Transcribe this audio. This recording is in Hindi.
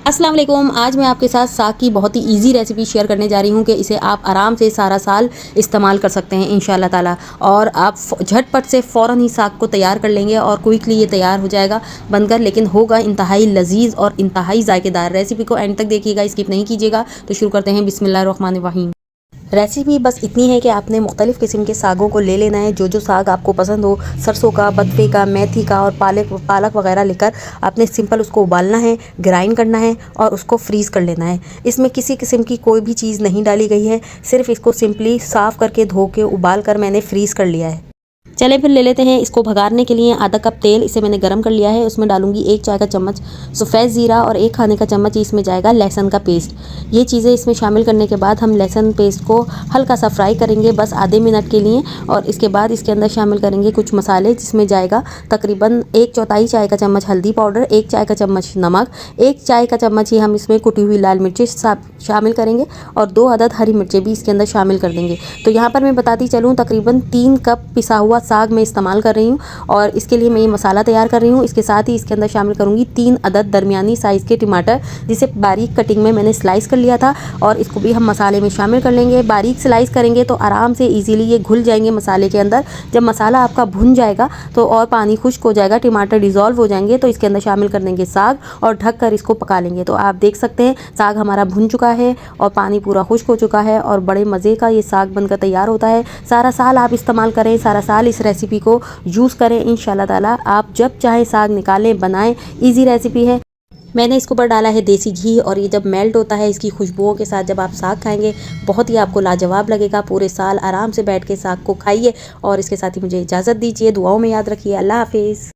अस्सलाम वालेकुम। आज मैं आपके साथ साग की बहुत ही इजी रेसिपी शेयर करने जा रही हूँ कि इसे आप आराम से सारा साल इस्तेमाल कर सकते हैं इंशाल्लाह ताला। और आप झटपट से फ़ौरन ही साग को तैयार कर लेंगे और क्विकली ये तैयार हो जाएगा बनकर, लेकिन होगा इंतहाई लजीज और इंतहाई जायकेदार। रेसिपी को एंड तक देखिएगा, स्किप नहीं कीजिएगा। तो शुरू करते हैं। बिस्मिल्लाहिर्रहमानिर्रहीम। रेसिपी बस इतनी है कि आपने मुख्तलिफ़ किस्म के सागों को ले लेना है। जो साग आपको पसंद हो, सरसों का, बथुए का, मेथी का और पालक वगैरह लेकर आपने सिंपल उसको उबालना है, ग्राइंड करना है और उसको फ्रीज़ कर लेना है। इसमें किसी किस्म की कोई भी चीज़ नहीं डाली गई है, सिर्फ इसको सिंपली साफ़ करके धो के उबाल कर मैंने फ्रीज़ कर लिया है। चले फिर ले लेते हैं। इसको भगारने के लिए आधा कप तेल इसे मैंने गरम कर लिया है। उसमें डालूंगी 1 चाय का चम्मच सफ़ेद ज़ीरा और 1 खाने का चम्मच इसमें जाएगा लहसुन का पेस्ट। ये चीज़ें इसमें शामिल करने के बाद हम लहसुन पेस्ट को हल्का सा फ्राई करेंगे, बस आधे मिनट के लिए। और इसके बाद इसके अंदर शामिल करेंगे कुछ मसाले, जिसमें जाएगा तकरीबन 1/4 चाय का चम्मच हल्दी पाउडर, 1 चाय का चम्मच नमक, 1 चाय का चम्मच ही हम इसमें कुटी हुई लाल मिर्चें शामिल करेंगे और 2 अदद हरी मिर्चें भी इसके अंदर शामिल कर देंगे। तो यहाँ पर मैं बताती चलूँ, तकरीबन 3 कप पिसा हुआ साग मैं इस्तेमाल कर रही हूँ और इसके लिए मैं ये मसाला तैयार कर रही हूँ। इसके साथ ही इसके अंदर शामिल करूँगी 3 अदद दरमियानी साइज़ के टमाटर, जिसे बारीक कटिंग में मैंने स्लाइस कर लिया था और इसको भी हम मसाले में शामिल कर लेंगे। बारीक स्लाइस करेंगे तो आराम से इजीली ये घुल जाएंगे मसाले के अंदर। जब मसाला आपका भुन जाएगा तो और पानी खुश्क हो जाएगा, टमाटर डिज़ोल्व हो जाएंगे, तो इसके अंदर शामिल कर देंगे साग और ढक कर इसको पका लेंगे। तो आप देख सकते हैं साग हमारा भुन चुका है और पानी पूरा खुश्क हो चुका है और बड़े मज़े का ये साग बनकर तैयार होता है। सारा साल आप इस्तेमाल करें, सारा साल इस रेसिपी को यूज़ करें इंशाल्लाह ताला। आप जब चाहे साग निकालें, बनाएं, इजी रेसिपी है। मैंने इसके ऊपर डाला है देसी घी और ये जब मेल्ट होता है इसकी खुशबुओं के साथ जब आप साग खाएंगे, बहुत ही आपको लाजवाब लगेगा। पूरे साल आराम से बैठ के साग को खाइए और इसके साथ ही मुझे इजाज़त दीजिए। दुआओं में याद रखिए। अल्लाह हाफिज़।